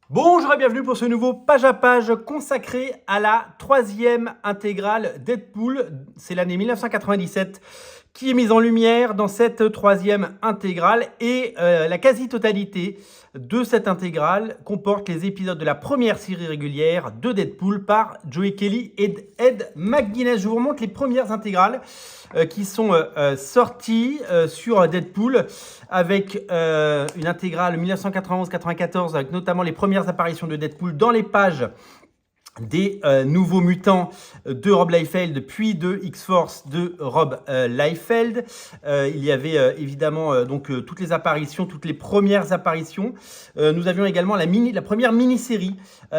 Bonjour et bienvenue pour ce nouveau page à page consacré à la troisième intégrale Deadpool. C'est l'année 1997 qui est mise en lumière dans cette troisième intégrale et la quasi-totalité de cette intégrale comporte les épisodes de la première série régulière de Deadpool par Joe Kelly et Ed McGuinness. Je vous remonte les premières intégrales qui sont sorties sur Deadpool avec une intégrale 1991-94 avec notamment les premières apparitions de Deadpool dans les pages des nouveaux mutants de Rob Liefeld, puis de X-Force de Rob Liefeld. Il y avait évidemment donc toutes les apparitions, toutes les premières apparitions. Nous avions également la première mini-série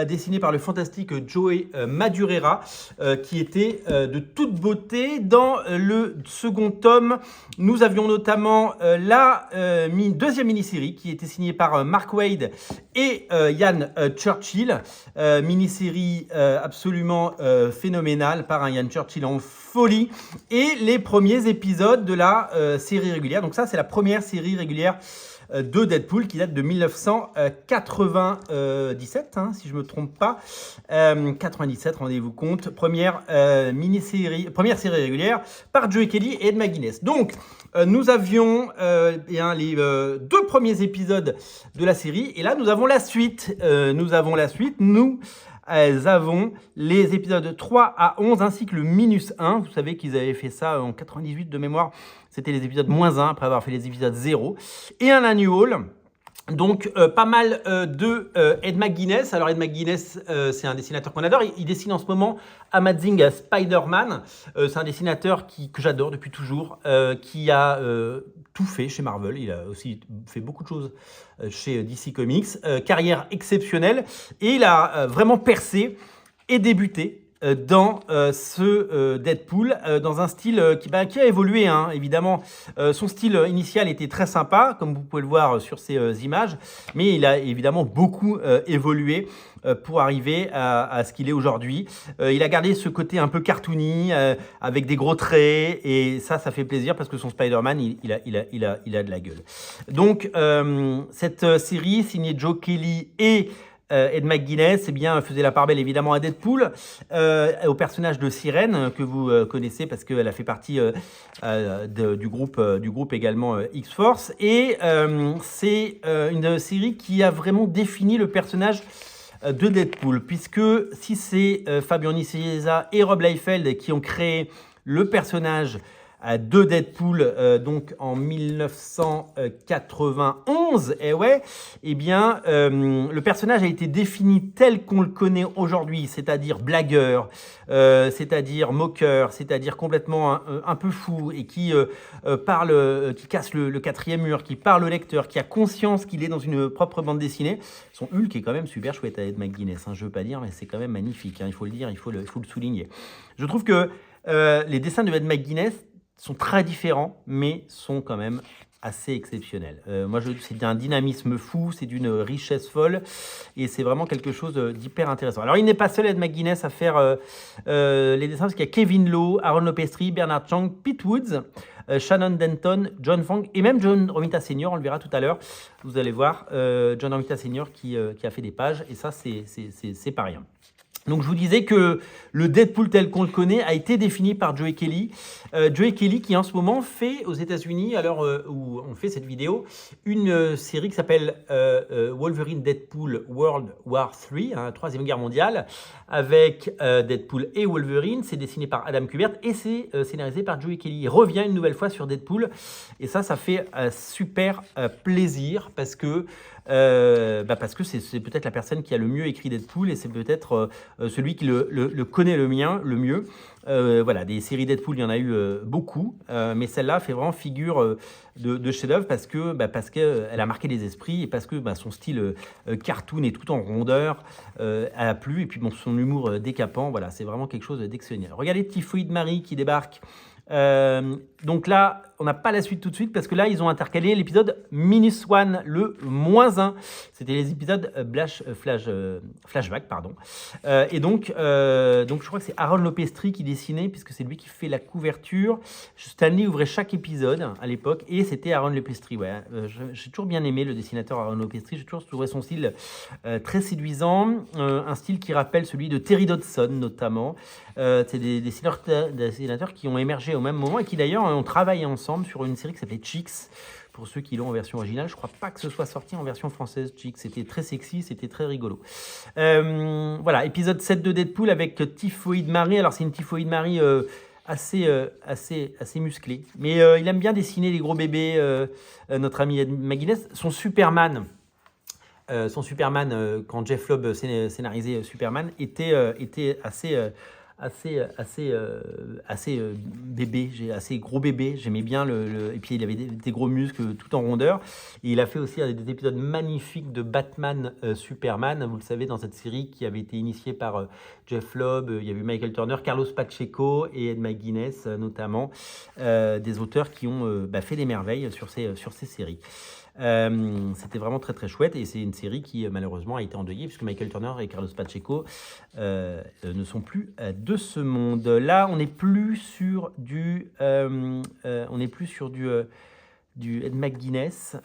dessinée par le fantastique Joey Madureira, qui était de toute beauté. Dans le second tome, nous avions notamment la deuxième mini-série qui était signée par Mark Waid et Ian Churchill, mini-série absolument phénoménal par un Ian Churchill en folie, et les premiers épisodes de la série régulière. Donc ça, c'est la première série régulière de Deadpool qui date de 1997, hein, si je ne me trompe pas. 97, rendez-vous compte. Première série régulière par Joe Kelly et Ed McGuinness. Donc, nous avions les deux premiers épisodes de la série, et là, nous avons la suite. Nous avons les épisodes 3 à 11 ainsi que le minus 1. Vous savez qu'ils avaient fait ça en 98 de mémoire. C'était les épisodes moins 1 après avoir fait les épisodes 0. Et un annual. Donc, pas mal de Ed McGuinness. Alors, Ed McGuinness, c'est un dessinateur qu'on adore. Il dessine en ce moment Amazing Spider-Man. C'est un dessinateur que j'adore depuis toujours, qui a tout fait chez Marvel. Il a aussi fait beaucoup de choses chez DC Comics. Carrière exceptionnelle. Et il a vraiment percé et débuté dans ce Deadpool, dans un style qui a évolué, hein, évidemment. Son style initial était très sympa, comme vous pouvez le voir sur ces images, mais il a évidemment beaucoup évolué pour arriver à ce qu'il est aujourd'hui. Il a gardé ce côté un peu cartoony, avec des gros traits, et ça fait plaisir parce que son Spider-Man, il a de la gueule. Donc, cette série signée Joe Kelly et Ed McGuinness, faisait la part belle évidemment à Deadpool, au personnage de Sirène que vous connaissez parce qu'elle a fait partie du groupe également X-Force. Et c'est une série qui a vraiment défini le personnage de Deadpool, puisque si c'est Fabian Nicieza et Rob Liefeld qui ont créé le personnage de Deadpool, donc en 1991, le personnage a été défini tel qu'on le connaît aujourd'hui, c'est-à-dire blagueur, c'est-à-dire moqueur, c'est-à-dire complètement un peu fou, et qui parle, qui casse le quatrième mur, qui parle au lecteur, qui a conscience qu'il est dans une propre bande dessinée. Son Hulk est quand même super chouette à Ed McGuinness, hein, je veux pas dire, mais c'est quand même magnifique, hein, il faut le dire, il faut le souligner. Je trouve que les dessins de Ed McGuinness sont très différents, mais sont quand même assez exceptionnels. C'est d'un dynamisme fou, c'est d'une richesse folle, et c'est vraiment quelque chose d'hyper intéressant. Alors, il n'est pas seul, Ed McGuinness, à faire les dessins, parce qu'il y a Kevin Lowe, Aaron Lopestri, Bernard Chang, Pete Woods, Shannon Denton, John Fong, et même John Romita Sr., on le verra tout à l'heure. Vous allez voir, John Romita Sr. qui a fait des pages, et ça, c'est pas rien. Donc, je vous disais que le Deadpool tel qu'on le connaît a été défini par Joe Kelly. Joe Kelly qui, en ce moment, fait aux États-Unis, à l'heure où on fait cette vidéo, une série qui s'appelle Wolverine Deadpool World War III, hein, Troisième Guerre mondiale, avec Deadpool et Wolverine. C'est dessiné par Adam Kubert et c'est scénarisé par Joe Kelly. Il revient une nouvelle fois sur Deadpool, et ça fait super plaisir parce que c'est peut-être la personne qui a le mieux écrit Deadpool, et c'est peut-être celui qui le connaît le mieux. Voilà, des séries Deadpool, il y en a eu beaucoup, mais celle-là fait vraiment figure de chef-d'œuvre parce qu'elle a marqué les esprits, et parce que son style cartoon et tout en rondeur a plu, et puis son humour décapant, voilà, c'est vraiment quelque chose d'exceptionnel. Regardez Typhoid Marie qui débarque Donc là, on n'a pas la suite tout de suite parce que là, ils ont intercalé l'épisode -1, le -1. C'était les épisodes flashback, pardon. Et donc, je crois que c'est Aaron Lopestri qui dessinait, puisque c'est lui qui fait la couverture. Stanley ouvrait chaque épisode à l'époque, et c'était Aaron Lopestri. Ouais. J'ai toujours bien aimé le dessinateur Aaron Lopestri. J'ai toujours trouvé son style très séduisant, un style qui rappelle celui de Terry Dodson notamment. C'est des dessinateurs qui ont émergé au même moment et qui d'ailleurs ont travaillé ensemble sur une série qui s'appelait Chicks. Pour ceux qui l'ont en version originale, je crois pas que ce soit sorti en version française. Chicks, c'était très sexy, c'était très rigolo. Voilà, épisode 7 de Deadpool avec Typhoid Mary. Alors c'est une Typhoid Mary assez musclée, mais il aime bien dessiner les gros bébés. Notre ami Ed McGuinness, son Superman, quand Jeff Loeb scénarisait Superman, était assez bébé, assez gros bébé. J'aimais bien et puis il avait des gros muscles tout en rondeur. Et il a fait aussi des épisodes magnifiques de Batman Superman, vous le savez, dans cette série qui avait été initiée par Jeff Loeb. Il y avait Michael Turner, Carlos Pacheco et Ed McGuinness notamment, des auteurs qui ont fait des merveilles sur ces séries. C'était vraiment très très chouette, et c'est une série qui malheureusement a été endeuillée puisque Michael Turner et Carlos Pacheco ne sont plus de ce monde. Là, on n'est plus sur du Ed McGuinness,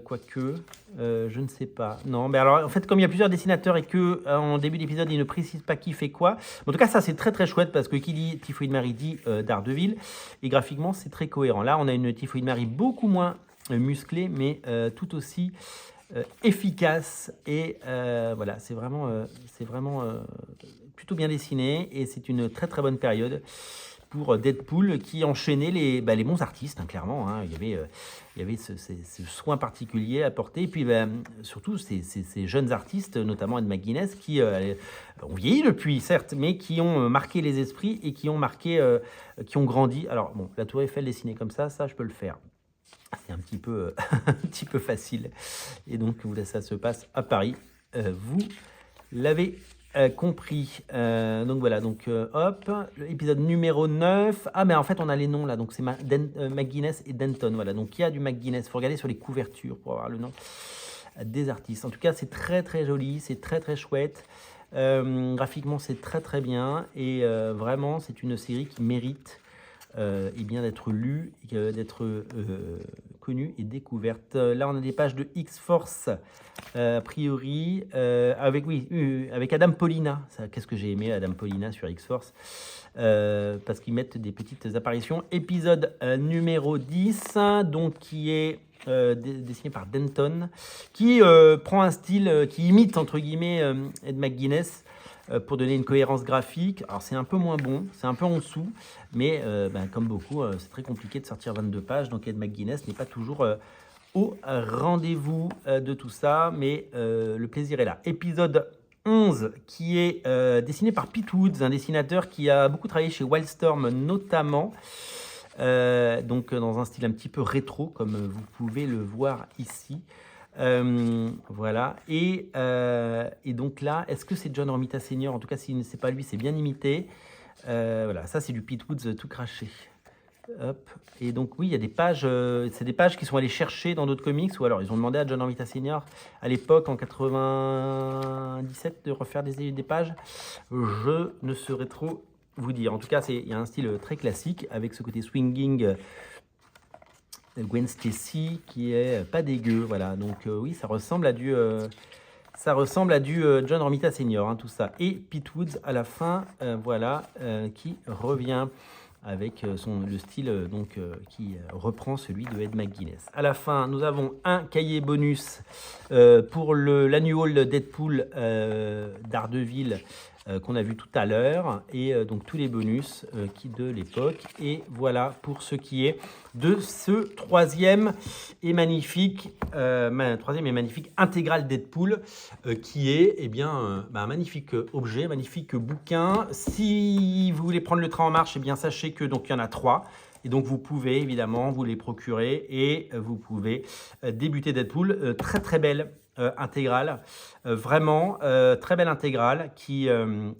quoique, je ne sais pas. Non, mais alors en fait, comme il y a plusieurs dessinateurs et que en début d'épisode, ils ne précisent pas qui fait quoi. En tout cas, ça c'est très très chouette parce que qui dit Typhoid Mary dit Daredevil, et graphiquement, c'est très cohérent. Là, on a une Typhoid Mary beaucoup moins musclé, mais tout aussi efficace, et voilà, c'est vraiment plutôt bien dessiné, et c'est une très très bonne période pour Deadpool qui enchaînait les bons artistes, hein, clairement. Hein. Il y avait ce soin particulier à porter, et puis surtout ces jeunes artistes, notamment Ed McGuinness, qui ont vieilli depuis, certes, mais qui ont marqué les esprits et qui ont grandi. Alors bon, la Tour Eiffel dessinée comme ça je peux le faire. C'est un petit peu, un petit peu facile. Et donc, ça se passe à Paris. Vous l'avez compris. Donc voilà, hop, l'épisode numéro 9. Ah, mais en fait, on a les noms là. Donc, c'est McGuinness et Denton. Voilà, donc il y a du McGuinness. Il faut regarder sur les couvertures pour avoir le nom des artistes. En tout cas, c'est très très joli, c'est très très chouette. Graphiquement, c'est très très bien. Et vraiment, c'est une série qui mérite et bien d'être lue, d'être connue et découverte. Là, on a des pages de X-Force, a priori, avec Adam Paulina. Qu'est-ce que j'ai aimé Adam Paulina sur X-Force, parce qu'ils mettent des petites apparitions. Épisode numéro 10, donc qui est dessiné par Denton, qui prend un style qui imite, entre guillemets, Ed McGuinness, pour donner une cohérence graphique. Alors c'est un peu moins bon, c'est un peu en dessous, mais comme beaucoup, c'est très compliqué de sortir 22 pages, donc Ed McGuinness n'est pas toujours au rendez-vous de tout ça, mais le plaisir est là. Épisode 11, qui est dessiné par Pete Woods, un dessinateur qui a beaucoup travaillé chez Wildstorm notamment, donc dans un style un petit peu rétro, comme vous pouvez le voir ici. Voilà, et donc là, est-ce que c'est John Romita Senior? En tout cas, si c'est pas lui, c'est bien imité. Voilà, ça c'est du Pete Woods tout craché. Hop. Et donc oui, il y a des pages, c'est des pages qui sont allées chercher dans d'autres comics, ou alors ils ont demandé à John Romita Senior à l'époque, en 97, de refaire des pages. Je ne saurais trop vous dire. En tout cas, il y a un style très classique avec ce côté swinging. Gwen Stacy qui est pas dégueu, voilà, donc oui, ça ressemble à du John Romita Senior, hein, tout ça, et Pete Woods à la fin, voilà, qui revient avec le style qui reprend celui de Ed McGuinness. À la fin, nous avons un cahier bonus pour l'annual Deadpool Daredevil qu'on a vu tout à l'heure, et donc tous les bonus de l'époque. Et voilà pour ce qui est de ce troisième et magnifique intégral Deadpool, qui est un magnifique objet, magnifique bouquin. Si vous voulez prendre le train en marche, sachez que donc il y en a 3. Et donc vous pouvez évidemment vous les procurer, et vous pouvez débuter Deadpool. Très très belle intégrale, vraiment très belle intégrale qui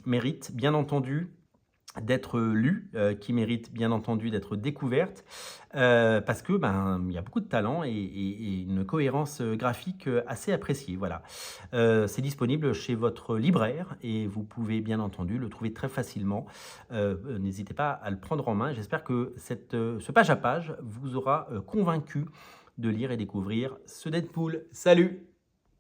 mérite bien entendu d'être lue, qui mérite bien entendu d'être découverte, parce que il y a beaucoup de talent et une cohérence graphique assez appréciée. Voilà. C'est disponible chez votre libraire et vous pouvez bien entendu le trouver très facilement. N'hésitez pas à le prendre en main. J'espère que ce page à page vous aura convaincu de lire et découvrir ce Deadpool. Salut!